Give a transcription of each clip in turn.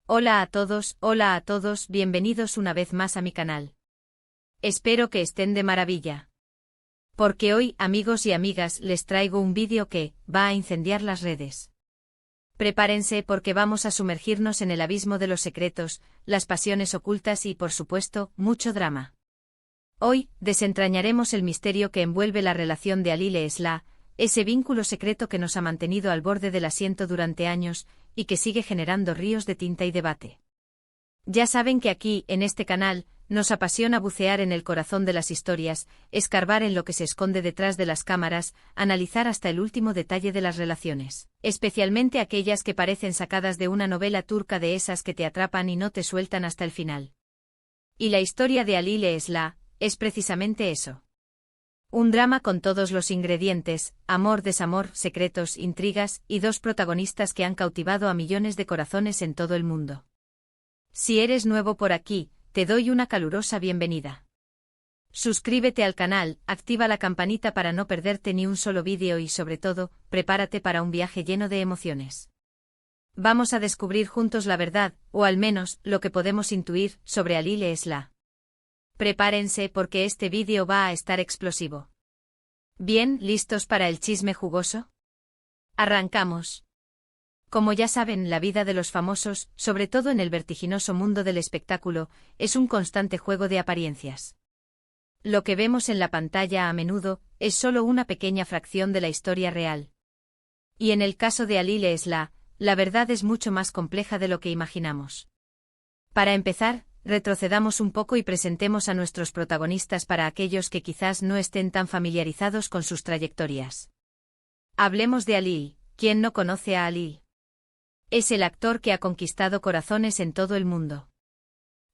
Hola a todos, bienvenidos una vez más a mi canal. Espero que estén de maravilla. Porque hoy, amigos y amigas, les traigo un vídeo que va a incendiar las redes. Prepárense porque vamos a sumergirnos en el abismo de los secretos, las pasiones ocultas y, por supuesto, mucho drama. Hoy, desentrañaremos el misterio que envuelve la relación de Ali e Esla, ese vínculo secreto que nos ha mantenido al borde del asiento durante años, y que sigue generando ríos de tinta y debate. Ya saben que aquí, en este canal, nos apasiona bucear en el corazón de las historias, escarbar en lo que se esconde detrás de las cámaras, analizar hasta el último detalle de las relaciones, especialmente aquellas que parecen sacadas de una novela turca, de esas que te atrapan y no te sueltan hasta el final. Y la historia de Ali e Esla es precisamente eso. Un drama con todos los ingredientes: amor, desamor, secretos, intrigas y dos protagonistas que han cautivado a millones de corazones en todo el mundo. Si eres nuevo por aquí, te doy una calurosa bienvenida. Suscríbete al canal, activa la campanita para no perderte ni un solo vídeo y, sobre todo, prepárate para un viaje lleno de emociones. Vamos a descubrir juntos la verdad, o al menos, lo que podemos intuir, sobre Ali e Esla. Prepárense porque este vídeo va a estar explosivo. Bien, ¿listos para el chisme jugoso? Arrancamos. Como ya saben, la vida de los famosos, sobre todo en el vertiginoso mundo del espectáculo, es un constante juego de apariencias. Lo que vemos en la pantalla a menudo es solo una pequeña fracción de la historia real. Y en el caso de Ali e Esla, la verdad es mucho más compleja de lo que imaginamos. Para empezar, retrocedamos un poco y presentemos a nuestros protagonistas para aquellos que quizás no estén tan familiarizados con sus trayectorias. Hablemos de Ali. ¿Quién no conoce a Ali? Es el actor que ha conquistado corazones en todo el mundo.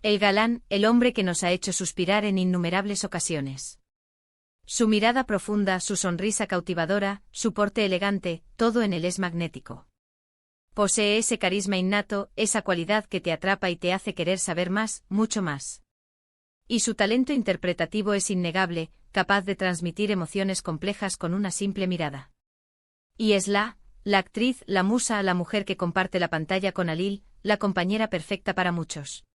El galán, el hombre que nos ha hecho suspirar en innumerables ocasiones. Su mirada profunda, su sonrisa cautivadora, su porte elegante, todo en él es magnético. Posee ese carisma innato, esa cualidad que te atrapa y te hace querer saber más, mucho más. Y su talento interpretativo es innegable, capaz de transmitir emociones complejas con una simple mirada. Y Esla, la actriz, la musa, la mujer que comparte la pantalla con Ali, la compañera perfecta para muchos.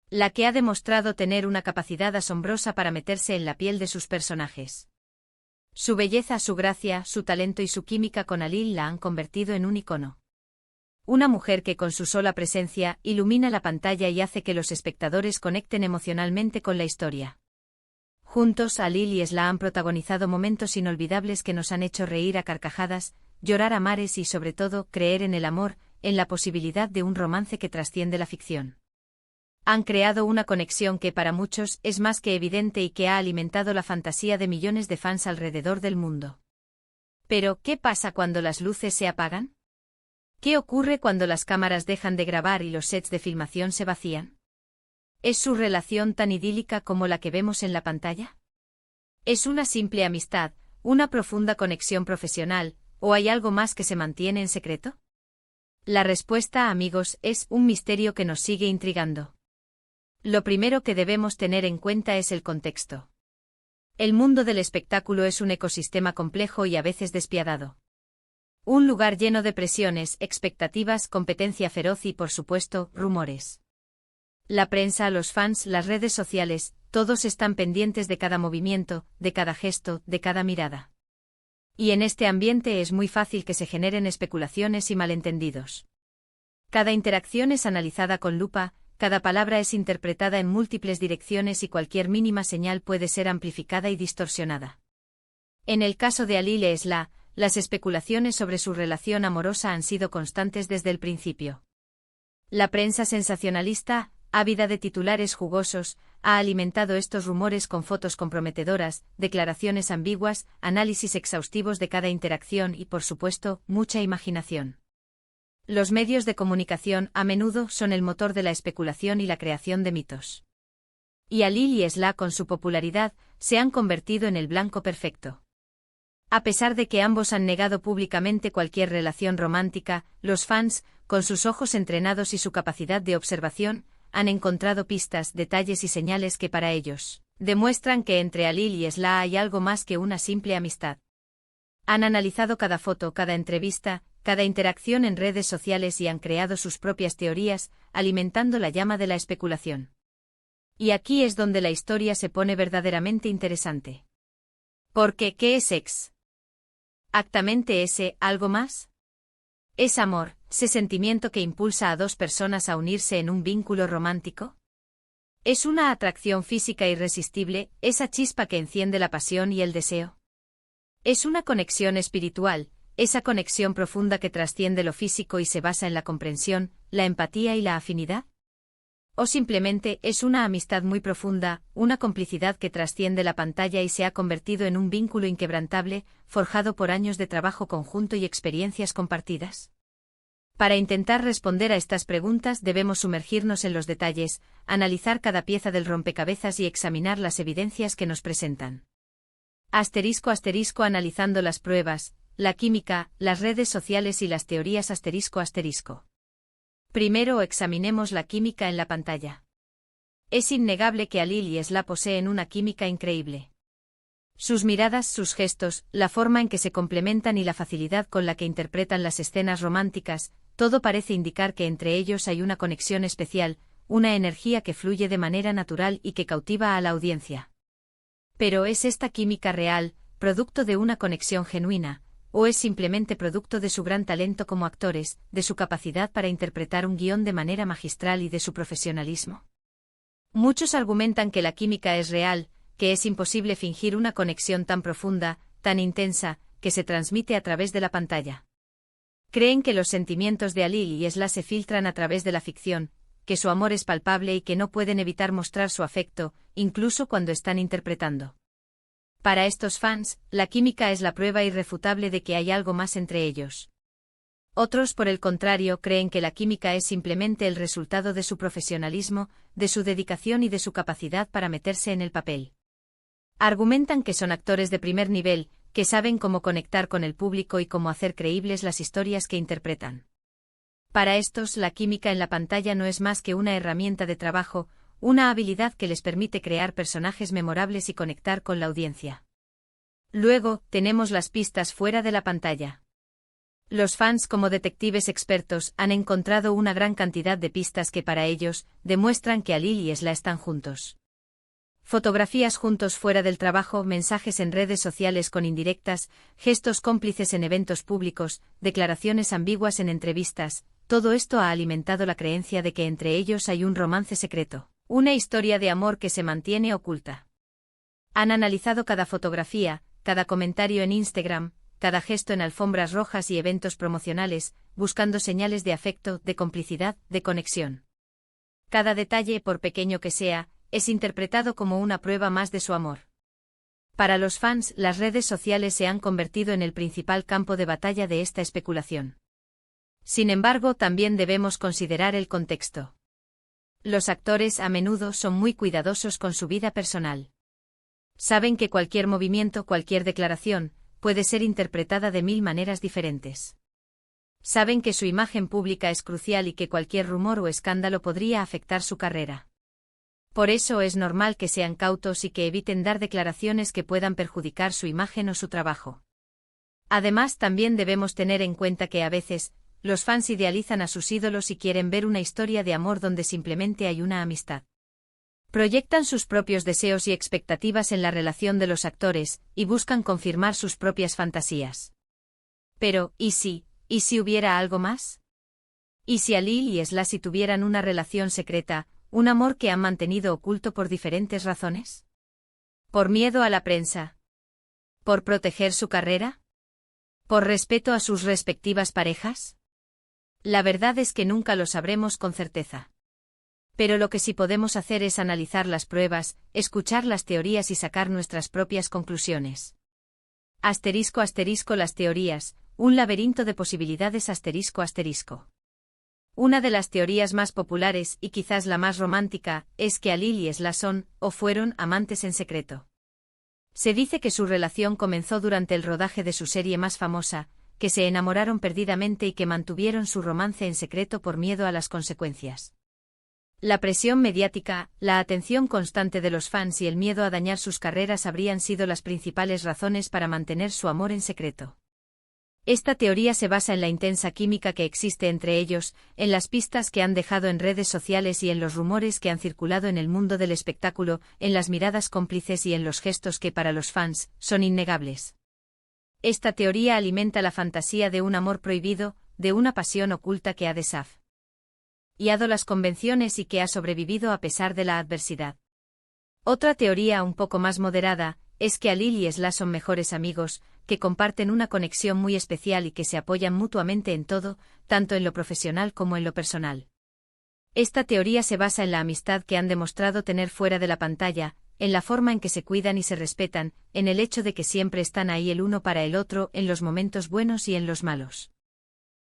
La que ha demostrado tener una capacidad asombrosa para meterse en la piel de sus personajes. Su belleza, su gracia, su talento y su química con Ali la han convertido en un icono. Una mujer que con su sola presencia ilumina la pantalla y hace que los espectadores conecten emocionalmente con la historia. Juntos, Ali y Esla han protagonizado momentos inolvidables que nos han hecho reír a carcajadas, llorar a mares y, sobre todo, creer en el amor, en la posibilidad de un romance que trasciende la ficción. Han creado una conexión que para muchos es más que evidente y que ha alimentado la fantasía de millones de fans alrededor del mundo. Pero, ¿qué pasa cuando las luces se apagan? ¿Qué ocurre cuando las cámaras dejan de grabar y los sets de filmación se vacían? ¿Es su relación tan idílica como la que vemos en la pantalla? ¿Es una simple amistad, una profunda conexión profesional, o hay algo más que se mantiene en secreto? La respuesta, amigos, es un misterio que nos sigue intrigando. Lo primero que debemos tener en cuenta es el contexto. El mundo del espectáculo es un ecosistema complejo y a veces despiadado. Un lugar lleno de presiones, expectativas, competencia feroz y, por supuesto, rumores. La prensa, los fans, las redes sociales, todos están pendientes de cada movimiento, de cada gesto, de cada mirada. Y en este ambiente es muy fácil que se generen especulaciones y malentendidos. Cada interacción es analizada con lupa, cada palabra es interpretada en múltiples direcciones y cualquier mínima señal puede ser amplificada y distorsionada. En el caso de Ali e Esla, las especulaciones sobre su relación amorosa han sido constantes desde el principio. La prensa sensacionalista, ávida de titulares jugosos, ha alimentado estos rumores con fotos comprometedoras, declaraciones ambiguas, análisis exhaustivos de cada interacción y, por supuesto, mucha imaginación. Los medios de comunicación, a menudo, son el motor de la especulación y la creación de mitos. Y Ali y Esla, con su popularidad, se han convertido en el blanco perfecto. A pesar de que ambos han negado públicamente cualquier relación romántica, los fans, con sus ojos entrenados y su capacidad de observación, han encontrado pistas, detalles y señales que para ellos demuestran que entre Ali y Esla hay algo más que una simple amistad. Han analizado cada foto, cada entrevista, cada interacción en redes sociales y han creado sus propias teorías, alimentando la llama de la especulación. Y aquí es donde la historia se pone verdaderamente interesante. Porque, ¿qué es sex? ¿Actamente ese algo más? ¿Es amor, ese sentimiento que impulsa a dos personas a unirse en un vínculo romántico? ¿Es una atracción física irresistible, esa chispa que enciende la pasión y el deseo? ¿Es una conexión espiritual, esa conexión profunda que trasciende lo físico y se basa en la comprensión, la empatía y la afinidad? ¿O simplemente es una amistad muy profunda, una complicidad que trasciende la pantalla y se ha convertido en un vínculo inquebrantable, forjado por años de trabajo conjunto y experiencias compartidas? Para intentar responder a estas preguntas debemos sumergirnos en los detalles, analizar cada pieza del rompecabezas y examinar las evidencias que nos presentan. Analizando las pruebas, la química, las redes sociales y las teorías ***. Primero examinemos la química en la pantalla. Es innegable que Alil y Esla poseen una química increíble. Sus miradas, sus gestos, la forma en que se complementan y la facilidad con la que interpretan las escenas románticas, todo parece indicar que entre ellos hay una conexión especial, una energía que fluye de manera natural y que cautiva a la audiencia. Pero ¿es esta química real, producto de una conexión genuina, o es simplemente producto de su gran talento como actores, de su capacidad para interpretar un guión de manera magistral y de su profesionalismo? Muchos argumentan que la química es real, que es imposible fingir una conexión tan profunda, tan intensa, que se transmite a través de la pantalla. Creen que los sentimientos de Alil y Esla se filtran a través de la ficción, que su amor es palpable y que no pueden evitar mostrar su afecto, incluso cuando están interpretando. Para estos fans, la química es la prueba irrefutable de que hay algo más entre ellos. Otros, por el contrario, creen que la química es simplemente el resultado de su profesionalismo, de su dedicación y de su capacidad para meterse en el papel. Argumentan que son actores de primer nivel, que saben cómo conectar con el público y cómo hacer creíbles las historias que interpretan. Para estos, la química en la pantalla no es más que una herramienta de trabajo, una habilidad que les permite crear personajes memorables y conectar con la audiencia. Luego, tenemos las pistas fuera de la pantalla. Los fans, como detectives expertos, han encontrado una gran cantidad de pistas que para ellos demuestran que Alil y Esla están juntos. Fotografías juntos fuera del trabajo, mensajes en redes sociales con indirectas, gestos cómplices en eventos públicos, declaraciones ambiguas en entrevistas, todo esto ha alimentado la creencia de que entre ellos hay un romance secreto, una historia de amor que se mantiene oculta. Han analizado cada fotografía, cada comentario en Instagram, cada gesto en alfombras rojas y eventos promocionales, buscando señales de afecto, de complicidad, de conexión. Cada detalle, por pequeño que sea, es interpretado como una prueba más de su amor. Para los fans, las redes sociales se han convertido en el principal campo de batalla de esta especulación. Sin embargo, también debemos considerar el contexto. Los actores a menudo son muy cuidadosos con su vida personal. Saben que cualquier movimiento, cualquier declaración, puede ser interpretada de 1000 maneras diferentes. Saben que su imagen pública es crucial y que cualquier rumor o escándalo podría afectar su carrera. Por eso es normal que sean cautos y que eviten dar declaraciones que puedan perjudicar su imagen o su trabajo. Además, también debemos tener en cuenta que a veces, los fans idealizan a sus ídolos y quieren ver una historia de amor donde simplemente hay una amistad. Proyectan sus propios deseos y expectativas en la relación de los actores, y buscan confirmar sus propias fantasías. Pero, ¿y si hubiera algo más? ¿Y si Alil y Esla tuvieran una relación secreta, un amor que han mantenido oculto por diferentes razones? ¿Por miedo a la prensa? ¿Por proteger su carrera? ¿Por respeto a sus respectivas parejas? La verdad es que nunca lo sabremos con certeza. Pero lo que sí podemos hacer es analizar las pruebas, escuchar las teorías y sacar nuestras propias conclusiones. ***, las teorías, un laberinto de posibilidades ***. Una de las teorías más populares, y quizás la más romántica, es que Alil y Esla son, o fueron, amantes en secreto. Se dice que su relación comenzó durante el rodaje de su serie más famosa, que se enamoraron perdidamente y que mantuvieron su romance en secreto por miedo a las consecuencias. La presión mediática, la atención constante de los fans y el miedo a dañar sus carreras habrían sido las principales razones para mantener su amor en secreto. Esta teoría se basa en la intensa química que existe entre ellos, en las pistas que han dejado en redes sociales y en los rumores que han circulado en el mundo del espectáculo, en las miradas cómplices y en los gestos que para los fans son innegables. Esta teoría alimenta la fantasía de un amor prohibido, de una pasión oculta que ha desafiado las convenciones y que ha sobrevivido a pesar de la adversidad. Otra teoría un poco más moderada es que Alil y Esla son mejores amigos, que comparten una conexión muy especial y que se apoyan mutuamente en todo, tanto en lo profesional como en lo personal. Esta teoría se basa en la amistad que han demostrado tener fuera de la pantalla, en la forma en que se cuidan y se respetan, en el hecho de que siempre están ahí el uno para el otro en los momentos buenos y en los malos.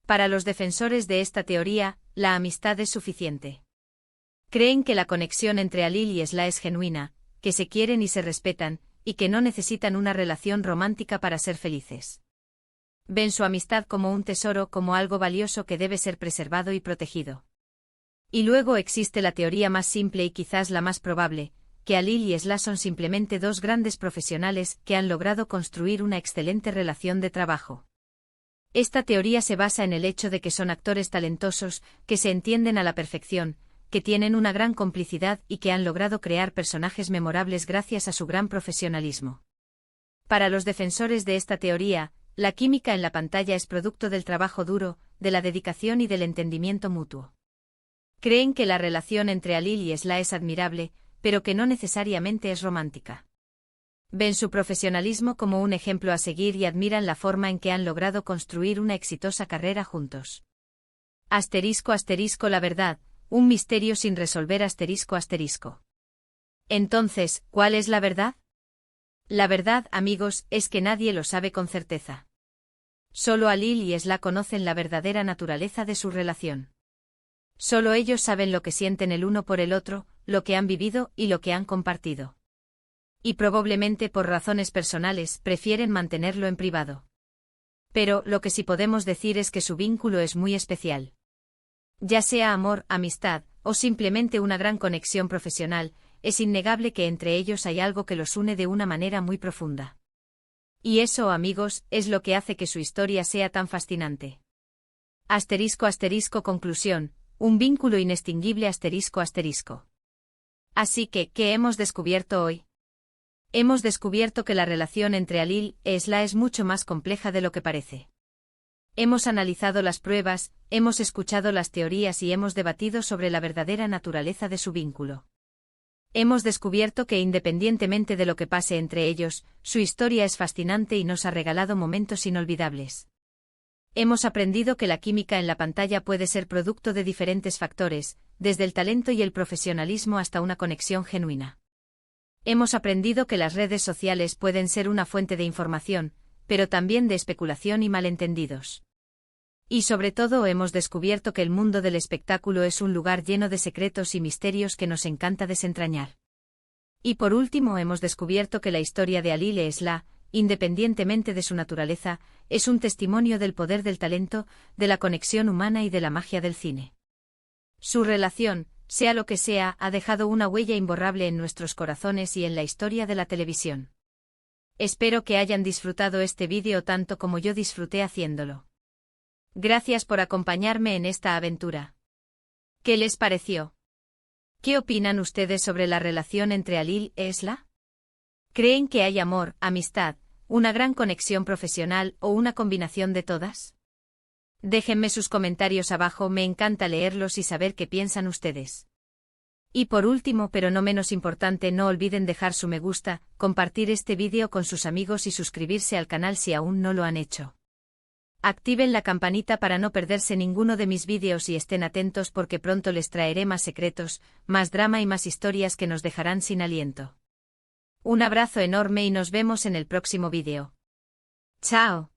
Para los defensores de esta teoría, la amistad es suficiente. Creen que la conexión entre Alil y Esla es genuina, que se quieren y se respetan, y que no necesitan una relación romántica para ser felices. Ven su amistad como un tesoro, como algo valioso que debe ser preservado y protegido. Y luego existe la teoría más simple y quizás la más probable, que Alil y Esla son simplemente dos grandes profesionales que han logrado construir una excelente relación de trabajo. Esta teoría se basa en el hecho de que son actores talentosos, que se entienden a la perfección, que tienen una gran complicidad y que han logrado crear personajes memorables gracias a su gran profesionalismo. Para los defensores de esta teoría, la química en la pantalla es producto del trabajo duro, de la dedicación y del entendimiento mutuo. Creen que la relación entre Alil y Esla es admirable, pero que no necesariamente es romántica. Ven su profesionalismo como un ejemplo a seguir y admiran la forma en que han logrado construir una exitosa carrera juntos. *** La verdad, un misterio sin resolver ***. Entonces, ¿cuál es la verdad? La verdad, amigos, es que nadie lo sabe con certeza. Solo Alil y Esla conocen la verdadera naturaleza de su relación. Solo ellos saben lo que sienten el uno por el otro, lo que han vivido y lo que han compartido. Y probablemente por razones personales prefieren mantenerlo en privado. Pero lo que sí podemos decir es que su vínculo es muy especial. Ya sea amor, amistad, o simplemente una gran conexión profesional, es innegable que entre ellos hay algo que los une de una manera muy profunda. Y eso, amigos, es lo que hace que su historia sea tan fascinante. *** Conclusión, un vínculo inextinguible ***. Así que, ¿qué hemos descubierto hoy? Hemos descubierto que la relación entre Alil y Esla es mucho más compleja de lo que parece. Hemos analizado las pruebas, hemos escuchado las teorías y hemos debatido sobre la verdadera naturaleza de su vínculo. Hemos descubierto que independientemente de lo que pase entre ellos, su historia es fascinante y nos ha regalado momentos inolvidables. Hemos aprendido que la química en la pantalla puede ser producto de diferentes factores, desde el talento y el profesionalismo hasta una conexión genuina. Hemos aprendido que las redes sociales pueden ser una fuente de información, pero también de especulación y malentendidos. Y sobre todo hemos descubierto que el mundo del espectáculo es un lugar lleno de secretos y misterios que nos encanta desentrañar. Y por último hemos descubierto que la historia de Alil y Esla, independientemente de su naturaleza, es un testimonio del poder del talento, de la conexión humana y de la magia del cine. Su relación, sea lo que sea, ha dejado una huella imborrable en nuestros corazones y en la historia de la televisión. Espero que hayan disfrutado este vídeo tanto como yo disfruté haciéndolo. Gracias por acompañarme en esta aventura. ¿Qué les pareció? ¿Qué opinan ustedes sobre la relación entre Alil y Esla? ¿Creen que hay amor, amistad, una gran conexión profesional o una combinación de todas? Déjenme sus comentarios abajo, me encanta leerlos y saber qué piensan ustedes. Y por último, pero no menos importante, no olviden dejar su me gusta, compartir este vídeo con sus amigos y suscribirse al canal si aún no lo han hecho. Activen la campanita para no perderse ninguno de mis vídeos y estén atentos porque pronto les traeré más secretos, más drama y más historias que nos dejarán sin aliento. Un abrazo enorme y nos vemos en el próximo vídeo. ¡Chao!